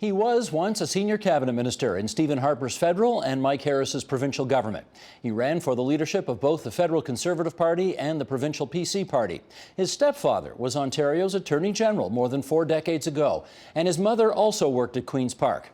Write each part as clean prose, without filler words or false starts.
He was once a senior cabinet minister in Stephen Harper's federal and Mike Harris's provincial government. He ran for the leadership of both the federal Conservative Party and the provincial PC Party. His stepfather was Ontario's Attorney General more than 4 decades ago, and his mother also worked at Queen's Park.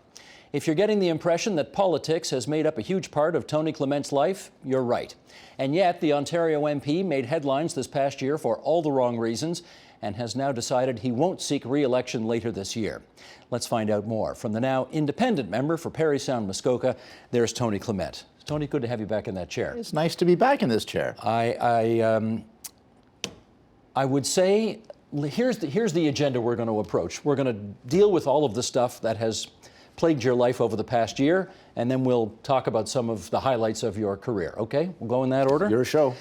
If you're getting the impression that politics has made up a huge part of Tony Clement's life, you're right. And yet, the Ontario MP made headlines this past year for all the wrong reasons and has now decided he won't seek re-election later this year. Let's find out more. From the now independent member for Parry Sound, Muskoka, there's Tony Clement. Tony, good to have you back in that chair. It's nice to be back in this chair. I would say, here's the agenda we're going to approach. We're going to deal with all of the stuff that has plagued your life over the past year, and then we'll talk about some of the highlights of your career. Okay? We'll go in that order? Your show.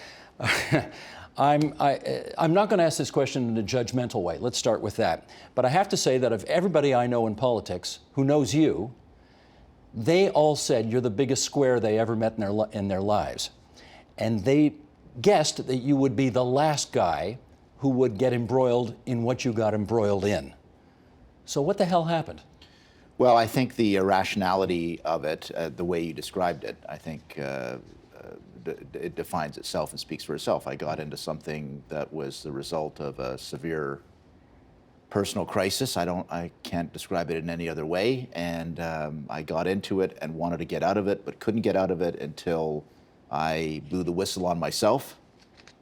I'm not going to ask this question in a judgmental way. Let's start with that. But I have to say that of everybody I know in politics who knows you, they all said you're the biggest square they ever met in their lives. And they guessed that you would be the last guy who would get embroiled in what you got embroiled in. So what the hell happened? Well, I think the irrationality of it, the way you described it, I think it defines itself and speaks for itself. I got into something that was the result of a severe personal crisis. I can't describe it in any other way. And I got into it and wanted to get out of it, but couldn't get out of it until I blew the whistle on myself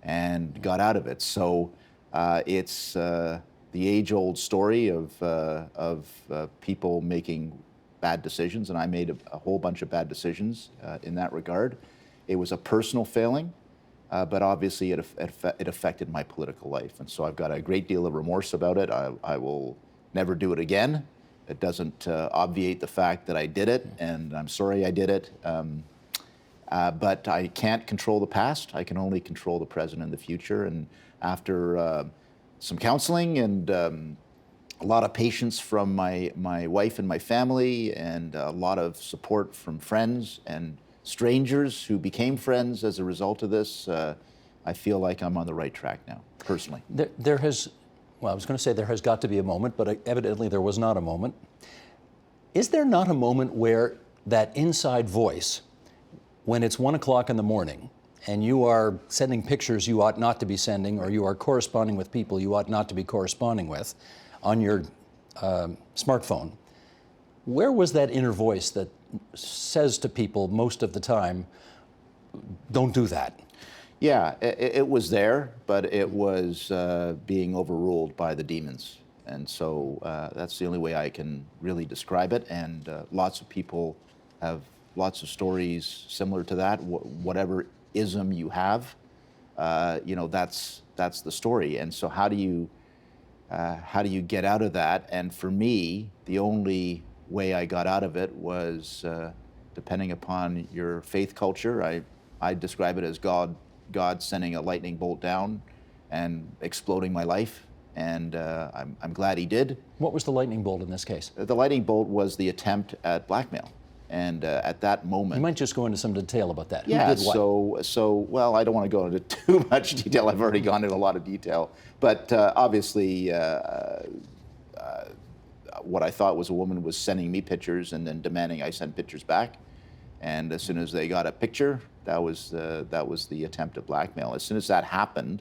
and got out of it. So it's the age-old story of people making bad decisions, and I made a whole bunch of bad decisions in that regard. It was a personal failing, but obviously it affected my political life. And so I've got a great deal of remorse about it. I will never do it again. It doesn't obviate the fact that I did it, and I'm sorry I did it. But I can't control the past. I can only control the present and the future. And after some counseling and a lot of patience from my wife and my family, and a lot of support from friends and strangers who became friends as a result of this, I feel like I'm on the right track now, personally. There has, well, I was going to say there has got to be a moment, but evidently there was not a moment. Is there not a moment where that inside voice, when it's 1 o'clock in the morning, and you are sending pictures you ought not to be sending, or you are corresponding with people you ought not to be corresponding with on your smartphone, where was that inner voice that says to people most of the time, don't do that? Yeah, it was there, but it was being overruled by the demons. And so that's the only way I can really describe it. And lots of people have lots of stories similar to that. Whatever ism you have, that's the story. And so how do you get out of that? And for me, the only way I got out of it was depending upon your faith culture. I describe it as God sending a lightning bolt down and exploding my life, and I'm glad he did. What was the lightning bolt in this case? The lightning bolt was the attempt at blackmail. And at that moment... You might just go into some detail about that. Yeah, Who did what? so well, I don't want to go into too much detail. I've already gone into a lot of detail. But obviously, what I thought was a woman was sending me pictures and then demanding I send pictures back. And as soon as they got a picture, that was the attempt at blackmail. As soon as that happened,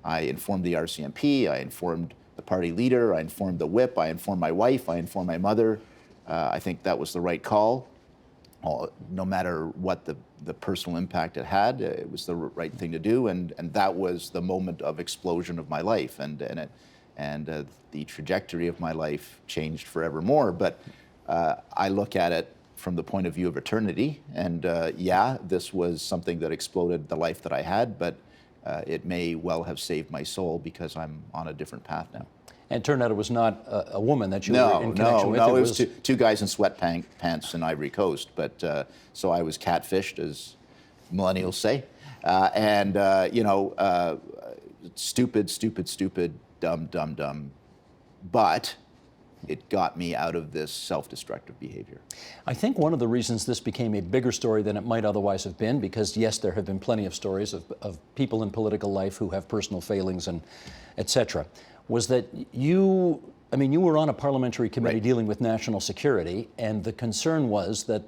I informed the RCMP, I informed the party leader, I informed the whip, I informed my wife, I informed my mother. I think that was the right call. No matter what the personal impact it had, it was the right thing to do, and that was the moment of explosion of my life, and the trajectory of my life changed forevermore. But I look at it from the point of view of eternity, and yeah, this was something that exploded the life that I had, but it may well have saved my soul because I'm on a different path now. And it turned out it was not a woman that you were in connection with. No, it was two guys in sweatpants in Ivory Coast. But so I was catfished, as millennials say, stupid, dumb. But it got me out of this self-destructive behavior. I think one of the reasons this became a bigger story than it might otherwise have been, because yes, there have been plenty of stories of people in political life who have personal failings and et cetera, was that you I mean, you were on a parliamentary committee Right. dealing with national security, and the concern was that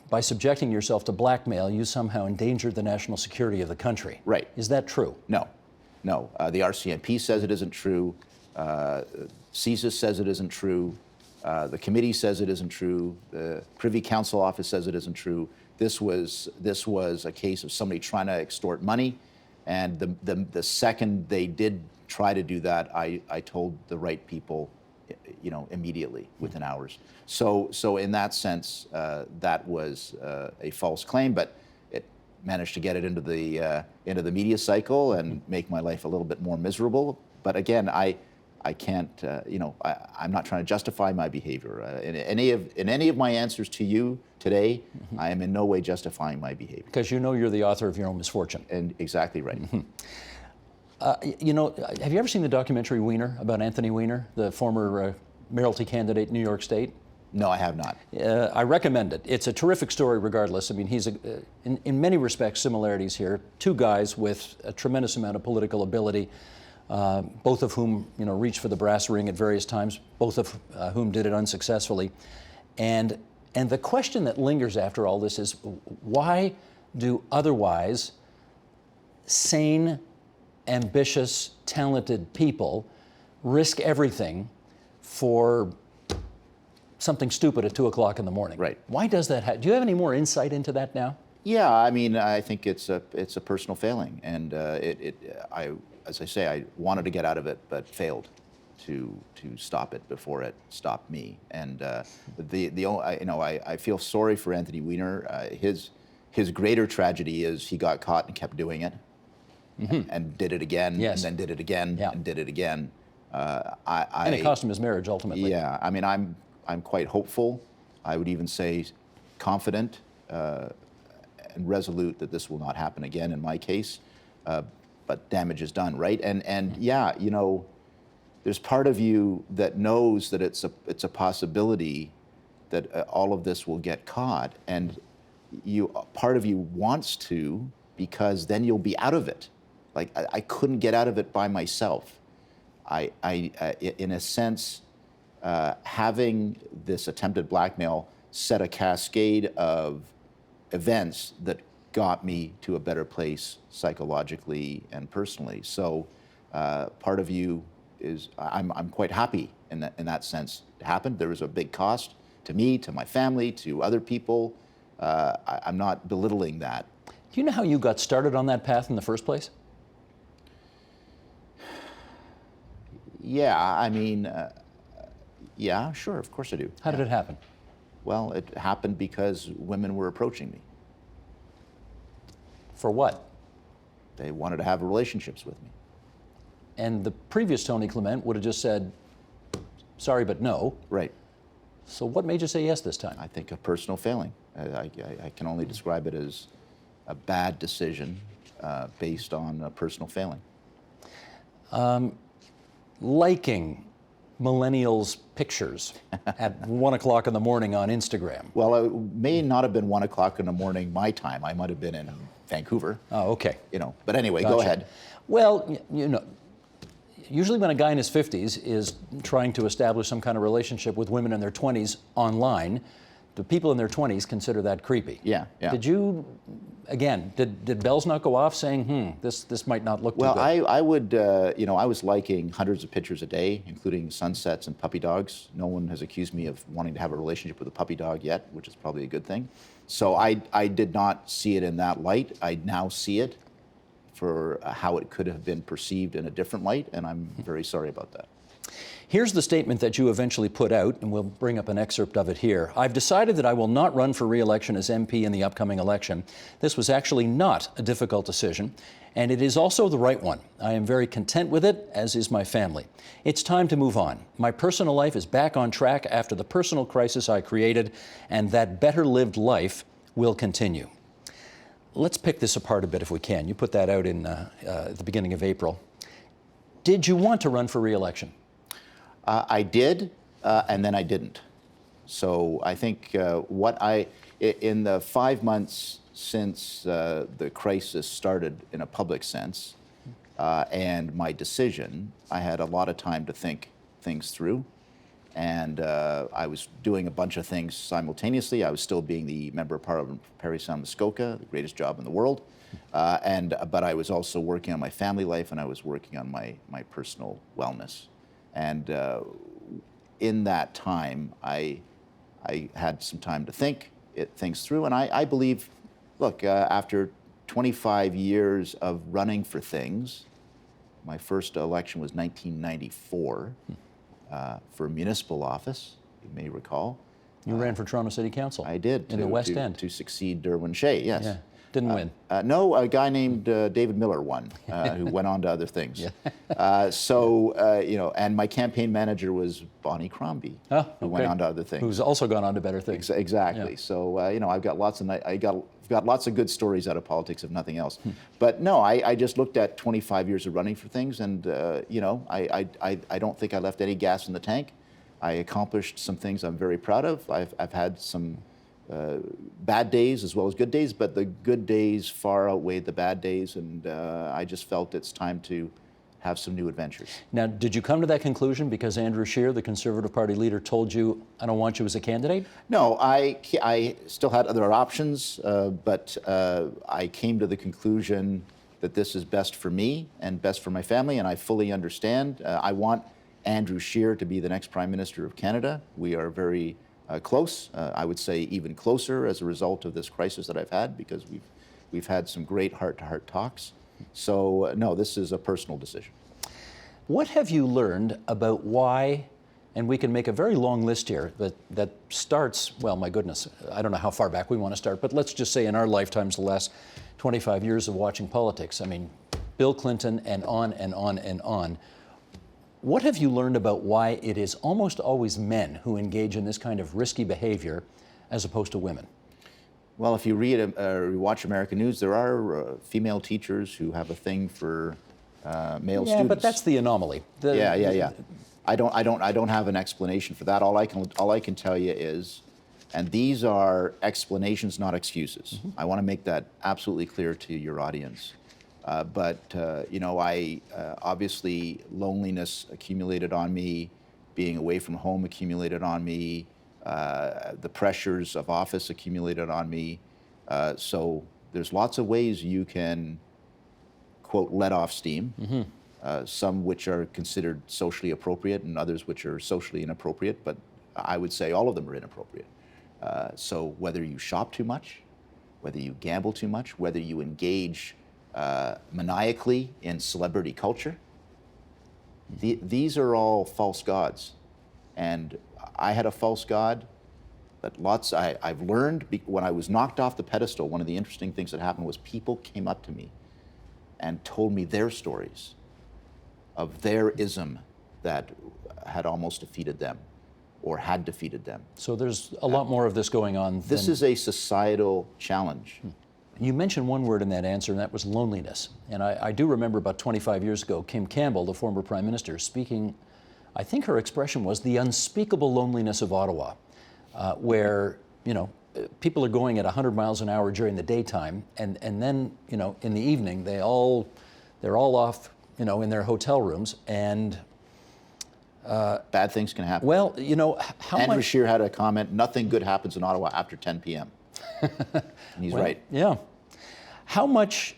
by subjecting yourself to blackmail, you somehow endangered the national security of the country. Right. Is that true? No, no. The RCMP says it isn't true. CSIS says it isn't true. The committee says it isn't true. The Privy Council office says it isn't true. This was a case of somebody trying to extort money, and the second they did try to do that, I told the right people, immediately within hours. So in that sense, that was a false claim, but it managed to get it into the media cycle and make my life a little bit more miserable. But again, I can't, I'm not trying to justify my behavior. In any of my answers to you today, I am in no way justifying my behavior. Because you know you're the author of your own misfortune. And exactly right. Have you ever seen the documentary Weiner, about Anthony Weiner, the former mayoralty candidate in New York State? No, I have not. I recommend it. It's a terrific story regardless. I mean, he's, in many respects, similarities here. Two guys with a tremendous amount of political ability, both of whom, reached for the brass ring at various times, both of whom did it unsuccessfully. And the question that lingers after all this is, why do otherwise sane, ambitious, talented people risk everything for something stupid at 2 o'clock in the morning? Right. Why does that happen? Do you have any more insight into that now? Yeah, I mean, I think it's a personal failing, and as I say, I wanted to get out of it, but failed to stop it before it stopped me. And I feel sorry for Anthony Weiner. His greater tragedy is he got caught and kept doing it, and did it again, Yes. and then did it again, and did it again. And it cost him his marriage ultimately. Yeah, I mean, I'm quite hopeful. I would even say confident and resolute that this will not happen again in my case. But damage is done, right? And yeah, there's part of you that knows that it's a possibility that all of this will get caught, and part of you wants to, because then you'll be out of it. Like I couldn't get out of it by myself. I in a sense, having this attempted blackmail set a cascade of events that got me to a better place psychologically and personally. So part of you is, I'm quite happy in that sense it happened. There was a big cost to me, to my family, to other people. I'm not belittling that. Do you know how you got started on that path in the first place? Yeah, I mean, yeah, sure, of course I do. How did it happen? Well, it happened because women were approaching me. For what? They wanted to have relationships with me. And the previous Tony Clement would have just said, sorry, but no. Right. So what made you say yes this time? I think a personal failing. I can only describe it as a bad decision based on a personal failing. Liking millennials' pictures at 1 o'clock in the morning on Instagram. Well, it may not have been 1 o'clock in the morning my time. I might have been in Vancouver. Oh, okay. But anyway, Gotcha. Go ahead. Well, usually when a guy in his 50s is trying to establish some kind of relationship with women in their 20s online, do people in their 20s consider that creepy? Yeah. Did you, again, did bells not go off saying, this might not look too Well, good? I would, I was liking hundreds of pictures a day, including sunsets and puppy dogs. No one has accused me of wanting to have a relationship with a puppy dog yet, which is probably a good thing. So I did not see it in that light. I now see it for how it could have been perceived in a different light, and I'm very sorry about that. Here's the statement that you eventually put out, and we'll bring up an excerpt of it here. I've decided that I will not run for re-election as MP in the upcoming election. This was actually not a difficult decision, and it is also the right one. I am very content with it, as is my family. It's time to move on. My personal life is back on track after the personal crisis I created, and that better lived life will continue. Let's pick this apart a bit if we can. You put that out in at the beginning of April. Did you want to run for re-election? I did, and then I didn't. So I think in the 5 months since the crisis started in a public sense, and my decision, I had a lot of time to think things through. And I was doing a bunch of things simultaneously. I was still being the Member of Parliament for Parry Sound Muskoka, the greatest job in the world. But I was also working on my family life, and I was working on my personal wellness. And in that time, I had some time to think things through. And I believe, look, after 25 years of running for things, my first election was 1994 for municipal office, you may recall. You ran for Toronto City Council. I did. In the West End. To succeed Derwin Shea, yes. Yeah. Didn't win. No, a guy named David Miller won, who went on to other things. Yeah. And my campaign manager was Bonnie Crombie, who went on to other things. Who's also gone on to better things. Exactly. Yeah. So, I've got got lots of good stories out of politics, if nothing else. But no, I just looked at 25 years of running for things, and I don't think I left any gas in the tank. I accomplished some things I'm very proud of. I've had some bad days as well as good days, but the good days far outweighed the bad days, and I just felt it's time to have some new adventures. Now, did you come to that conclusion because Andrew Scheer, the Conservative Party leader, told you, I don't want you as a candidate? No, I still had other options, but I came to the conclusion that this is best for me and best for my family, and I fully understand. I want Andrew Scheer to be the next Prime Minister of Canada. We are very close, I would say even closer as a result of this crisis that I've had, because we've had some great heart-to-heart talks. So no, this is a personal decision. What have you learned about why, and we can make a very long list here that starts, well, my goodness, I don't know how far back we want to start, but let's just say in our lifetimes, the last 25 years of watching politics, I mean, Bill Clinton and on and on and on. What have you learned about why it is almost always men who engage in this kind of risky behavior as opposed to women? Well, if you read or watch American news, there are female teachers who have a thing for male students. Yeah, but that's the anomaly. Yeah. I don't have an explanation for that. All I can tell you is, and these are explanations, not excuses. Mm-hmm. I want to make that absolutely clear to your audience. Obviously loneliness accumulated on me, being away from home accumulated on me, the pressures of office accumulated on me. So there's lots of ways you can, quote, let off steam, some which are considered socially appropriate and others which are socially inappropriate, but I would say all of them are inappropriate. So whether you shop too much, whether you gamble too much, whether you engage maniacally in celebrity culture, these are all false gods. And I had a false god, but I've learned when I was knocked off the pedestal, one of the interesting things that happened was people came up to me and told me their stories of their ism that had almost defeated them or had defeated them. So there's a lot more of this going on. This is a societal challenge. You mentioned one word in that answer, and that was loneliness. And I do remember about 25 years ago, Kim Campbell, the former Prime Minister, speaking, I think her expression was the unspeakable loneliness of Ottawa, where, people are going at 100 miles an hour during the daytime, and then, in the evening, they're all off, in their hotel rooms, and bad things can happen. Well, Andrew Scheer had a comment, nothing good happens in Ottawa after 10 p.m. And he's right. Yeah. How much,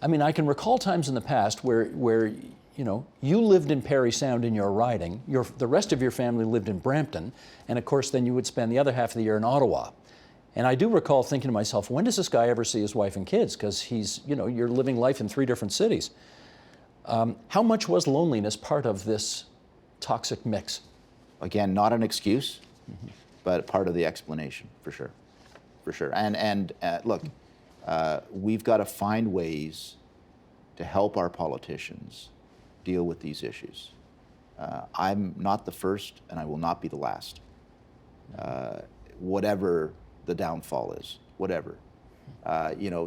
I can recall times in the past where you lived in Parry Sound in your riding, the rest of your family lived in Brampton, and of course then you would spend the other half of the year in Ottawa. And I do recall thinking to myself, when does this guy ever see his wife and kids? Because you're living life in 3 different cities. How much was loneliness part of this toxic mix? Again, not an excuse, but part of the explanation, for sure. For sure. And look, we've got to find ways to help our politicians deal with these issues. I'm not the first, and I will not be the last. Whatever the downfall is, whatever.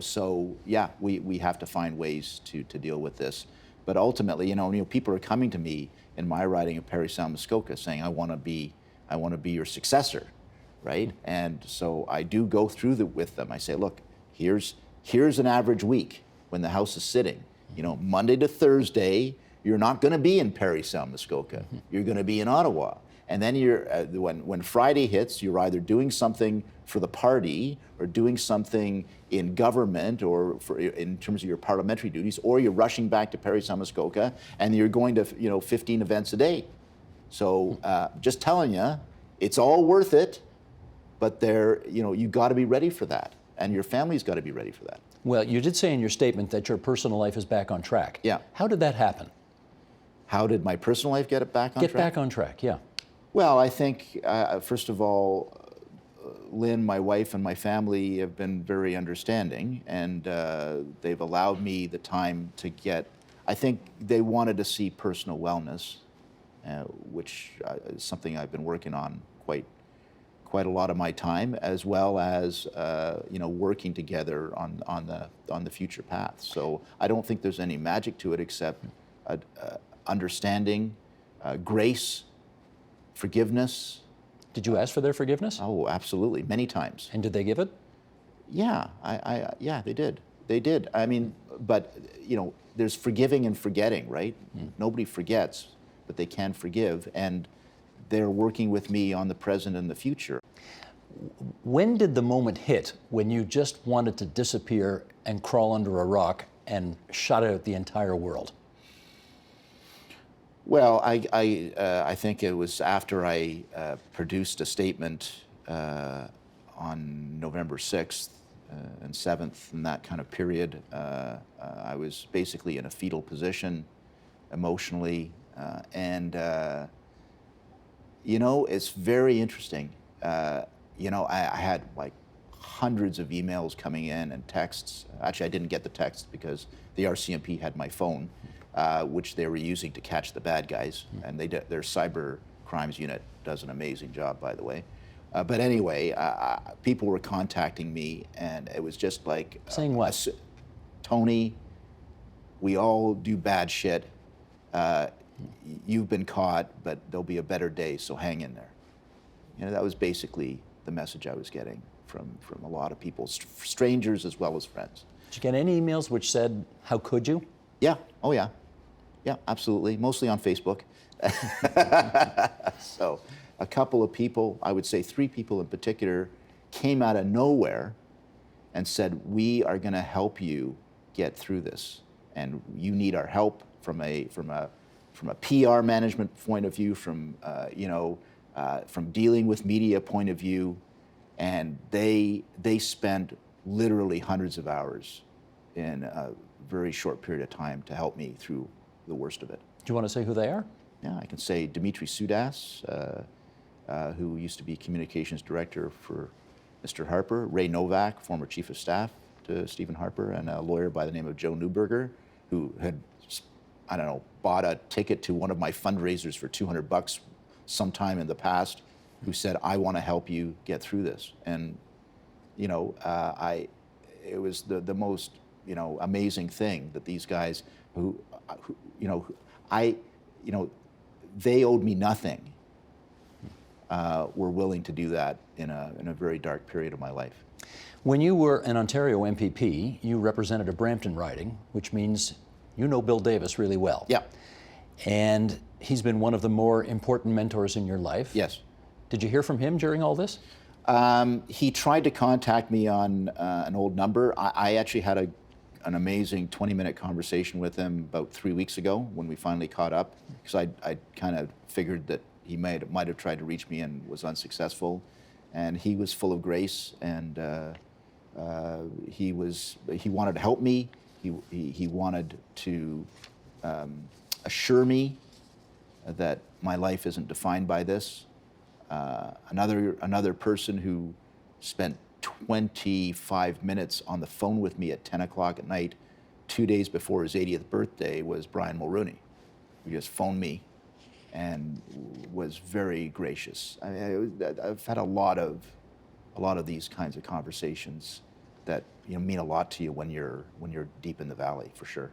So yeah, we have to find ways to deal with this. But ultimately, people are coming to me in my riding of Parry Sound Muskoka saying, I want to be your successor, right? And so I do go through with them. I say, look, here's an average week when the House is sitting. Monday to Thursday, you're not going to be in Parry Sound, Muskoka. You're going to be in Ottawa. And then you're when Friday hits, you're either doing something for the party or doing something in government or in terms of your parliamentary duties, or you're rushing back to Parry Sound, Muskoka, and you're going to 15 events a day. So just telling you, it's all worth it, but you got to be ready for that, and your family's got to be ready for that. Well, you did say in your statement that your personal life is back on track. Yeah. How did that happen? How did my personal life get it back on track? Get back on track, yeah. Well, I think, first of all, Lynn, my wife, and my family have been very understanding, and they've allowed me the time to I think they wanted to see personal wellness, which is something I've been working on quite a lot of my time, as well as working together on the future path. So I don't think there's any magic to it except understanding, grace, forgiveness. Did you ask for their forgiveness? Oh, absolutely, many times. And did they give it? Yeah, yeah, they did. They did. I mean, but there's forgiving and forgetting, right? Nobody forgets, but they can forgive, and they're working with me on the present and the future. When did the moment hit when you just wanted to disappear and crawl under a rock and shut out the entire world? Well, I think it was after I produced a statement on November 6th and 7th, in that kind of period. I was basically in a fetal position emotionally, and it's very interesting. I had like hundreds of emails coming in and texts. Actually, I didn't get the text because the RCMP had my phone, which they were using to catch the bad guys. And their cyber crimes unit does an amazing job, by the way. But anyway, people were contacting me, and it was just like... Saying what? Tony, we all do bad shit. You've been caught, but there'll be a better day, so hang in there. That was basically the message I was getting from a lot of people, strangers as well as friends. Did you get any emails which said, "How could you"? Yeah, oh yeah. Yeah, absolutely, mostly on Facebook. So a couple of people, I would say 3 people in particular, came out of nowhere and said, "We are going to help you get through this, and you need our help from a PR management point of view, from dealing with media point of view," and they spent literally hundreds of hours in a very short period of time to help me through the worst of it. Do you want to say who they are? Yeah, I can say Dimitri Sudas, who used to be communications director for Mr. Harper, Ray Novak, former chief of staff to Stephen Harper, and a lawyer by the name of Joe Neuberger, who had, bought a ticket to one of my fundraisers for $200 sometime in the past, who said, "I want to help you get through this." And, it was the most, amazing thing that these guys they owed me nothing, were willing to do that in a very dark period of my life. When you were an Ontario MPP, you represented a Brampton riding, which means you know Bill Davis really well. Yeah. And he's been one of the more important mentors in your life. Yes. Did you hear from him during all this? He tried to contact me on an old number. I actually had an amazing 20-minute conversation with him about 3 weeks ago when we finally caught up, because I kind of figured that he might have tried to reach me and was unsuccessful. And he was full of grace, and he wanted to help me. He wanted to assure me that my life isn't defined by this. Another person who spent 25 minutes on the phone with me at 10 o'clock at night 2 days before his 80th birthday was Brian Mulrooney, who just phoned me and was very gracious. I've had a lot of these kinds of conversations that mean a lot to you when you're deep in the valley, for sure.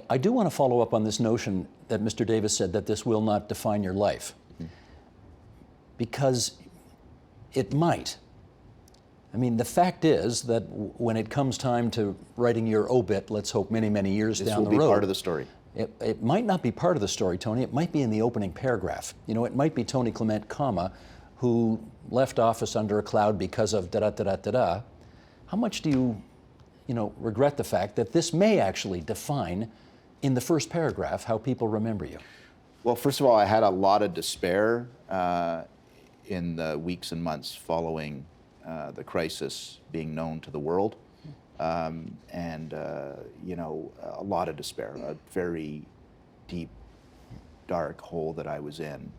I do want to follow up on this notion that Mr. Davis said that this will not define your life, because it might. I mean, the fact is that when it comes time to writing your obit, let's hope many, many years down the road, this will be part of the story. It might not be part of the story, Tony. It might be in the opening paragraph. You know, it might be Tony Clement, comma, who left office under a cloud because of da-da-da-da-da-da. How much do you regret the fact that this may actually define in the first paragraph how people remember you? Well, first of all, I had a lot of despair in the weeks and months following the crisis being known to the world. A lot of despair, a very deep, dark hole that I was in.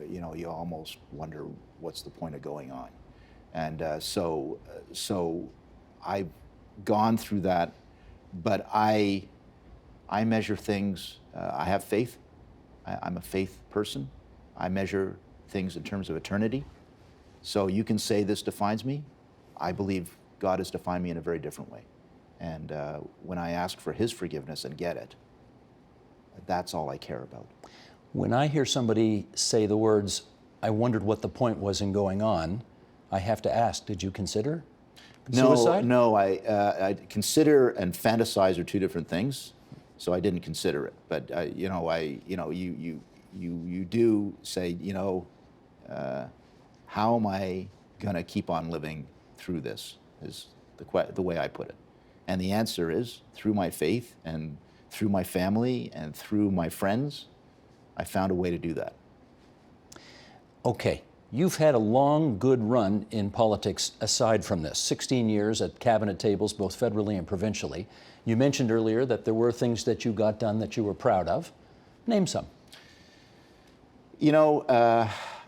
You almost wonder what's the point of going on. And so I've gone through that, but I measure things, I have faith. I'm a faith person. I measure things in terms of eternity. So you can say this defines me. I believe God has defined me in a very different way. And when I ask for His forgiveness and get it, that's all I care about. When I hear somebody say the words, I wondered what the point was in going on, I have to ask, did you consider suicide? No, I consider and fantasize are two different things, so I didn't consider it. But you do say, how am I gonna keep on living through this? Is the way I put it. And the answer is through my faith and through my family and through my friends, I found a way to do that. Okay, you've had a long, good run in politics aside from this, 16 years at cabinet tables, both federally and provincially. You mentioned earlier that there were things that you got done that you were proud of. Name some.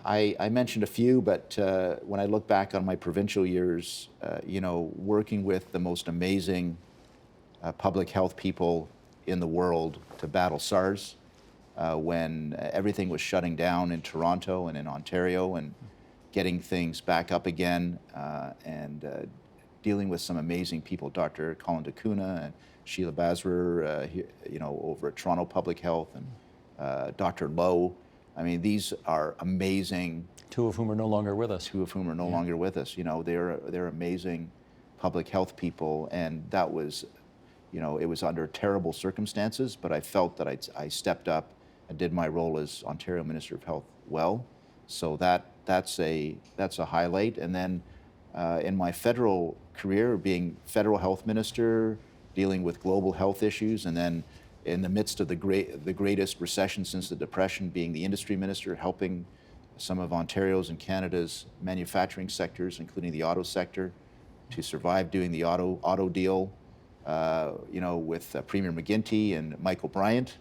I mentioned a few, but when I look back on my provincial years, working with the most amazing public health people in the world to battle SARS, when everything was shutting down in Toronto and in Ontario, and getting things back up again, and dealing with some amazing people, Dr. Colin Dacuna and Sheila Basrer, over at Toronto Public Health, and Dr. Lowe. I mean, these are amazing. Two of whom are no longer with us. Two of whom are no longer with us. They're amazing public health people, and that was, it was under terrible circumstances, but I felt that I stepped up and did my role as Ontario Minister of Health well. So that's a highlight. And then in my federal career, being federal health minister, dealing with global health issues, and then in the midst of the greatest recession since the Depression, being the industry minister, helping some of Ontario's and Canada's manufacturing sectors, including the auto sector, to survive, doing the auto deal, with Premier McGuinty and Michael Bryant,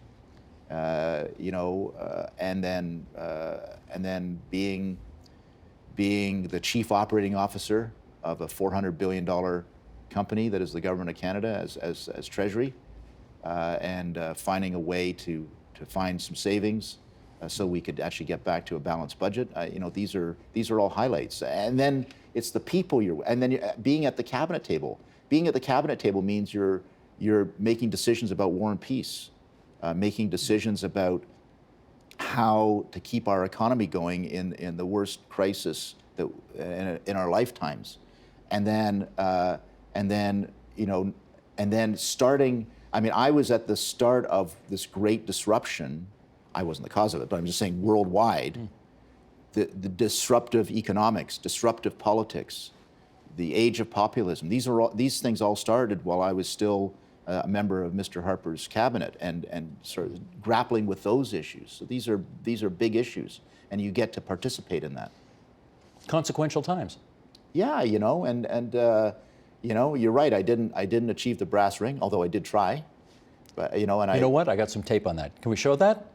and then being the chief operating officer of a $400 billion company that is the government of Canada as Treasury. And finding a way to find some savings so we could actually get back to a balanced budget. These are all highlights. And then it's the people being at the cabinet table. Being at the cabinet table means you're making decisions about war and peace, making decisions about how to keep our economy going in the worst crisis that in our lifetimes, and then starting. I mean, I was at the start of this great disruption. I wasn't the cause of it, but I'm just saying worldwide, the disruptive economics, disruptive politics, the age of populism. These things all started while I was still a member of Mr. Harper's cabinet and sort of grappling with those issues. So these are big issues, and you get to participate in that. Consequential times. Yeah, you're right. I didn't achieve the brass ring, although I did try. But you know what? I got some tape on that. Can we show that?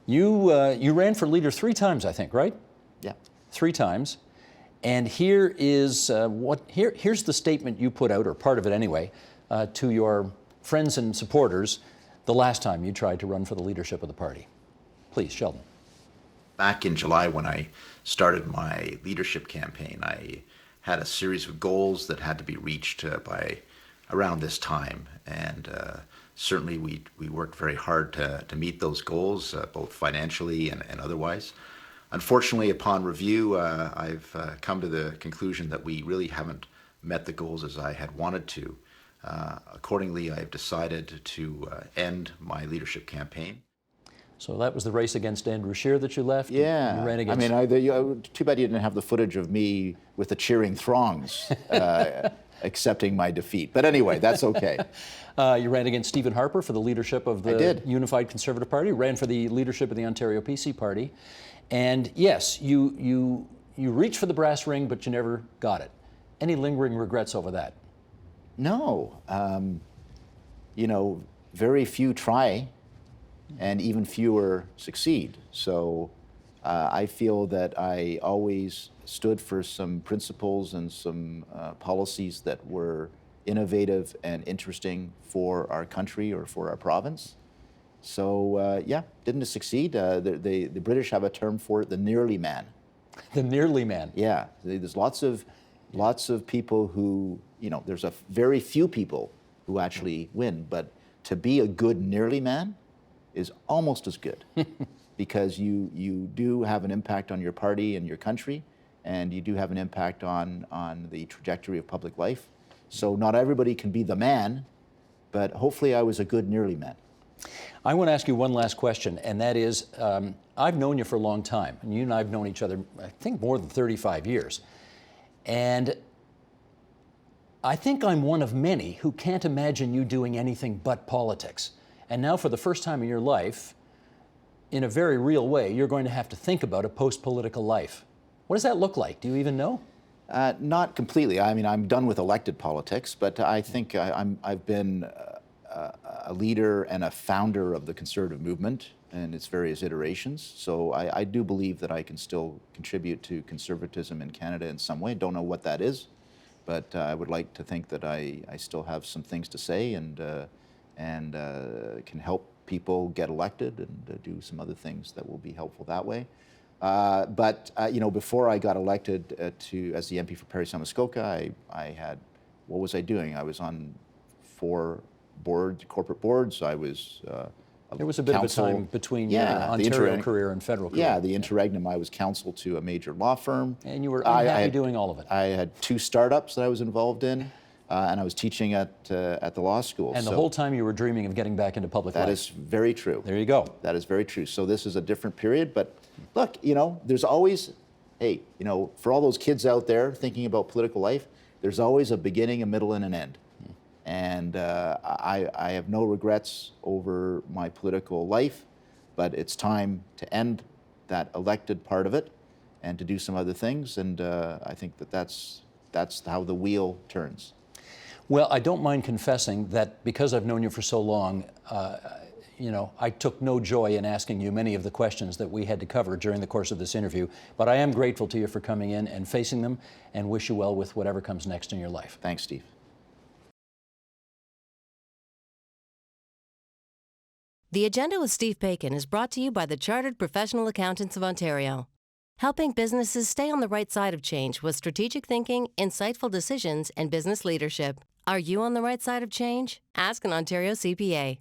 You ran for leader 3 times, I think, right? Yeah. 3 times. And here is here's the statement you put out, or part of it anyway, to your friends and supporters the last time you tried to run for the leadership of the party. Please, Sheldon. Back in July, when I started my leadership campaign, I had a series of goals that had to be reached by around this time, and certainly we worked very hard to meet those goals, both financially and otherwise. Unfortunately, upon review, I've come to the conclusion that we really haven't met the goals as I had wanted to. Accordingly, I have decided to end my leadership campaign. So that was the race against Andrew Scheer that you left? Yeah. You ran against... Too bad you didn't have the footage of me with the cheering throngs accepting my defeat. But anyway, that's okay. You ran against Stephen Harper for the leadership of the Unified Conservative Party. You ran for the leadership of the Ontario PC Party. And yes, you reached for the brass ring, but you never got it. Any lingering regrets over that? No. Very few try, and even fewer succeed. So I feel that I always stood for some principles and some policies that were innovative and interesting for our country or for our province. So yeah, didn't succeed. The British have a term for it, the nearly man. The nearly man. Yeah, there's lots of people who, there's a very few people who actually win, but to be a good nearly man is almost as good because you do have an impact on your party and your country, and you do have an impact on the trajectory of public life. So not everybody can be the man, but hopefully I was a good nearly man. I want to ask you one last question, and that is, I've known you for a long time, and you and I have known each other, I think, more than 35 years. And I think I'm one of many who can't imagine you doing anything but politics. And now, for the first time in your life, in a very real way, you're going to have to think about a post-political life. What does that look like? Do you even know? Not completely. I mean, I'm done with elected politics, but I think I've been a leader and a founder of the Conservative movement and its various iterations. So I do believe that I can still contribute to conservatism in Canada in some way. Don't know what that is, but I would like to think that I still have some things to say and can help people get elected and do some other things that will be helpful that way. But before I got elected as the MP for Parry Sound Muskoka, what was I doing? I was on 4 corporate boards. I was there was a bit counsel. of a time between your Ontario career and federal career. Yeah, the interregnum. I was counsel to a major law firm. And you were unhappy doing all of it. I had 2 startups that I was involved in, and I was teaching at the law school. And the whole time you were dreaming of getting back into public life. That is very true. There you go. That is very true. So this is a different period, but look, there's always, for all those kids out there thinking about political life, there's always a beginning, a middle, and an end. And I have no regrets over my political life, but it's time to end that elected part of it and to do some other things. And I think that's how the wheel turns. Well, I don't mind confessing that because I've known you for so long, I took no joy in asking you many of the questions that we had to cover during the course of this interview. But I am grateful to you for coming in and facing them, and wish you well with whatever comes next in your life. Thanks, Steve. The Agenda with Steve Paikin is brought to you by the Chartered Professional Accountants of Ontario, helping businesses stay on the right side of change with strategic thinking, insightful decisions, and business leadership. Are you on the right side of change? Ask an Ontario CPA.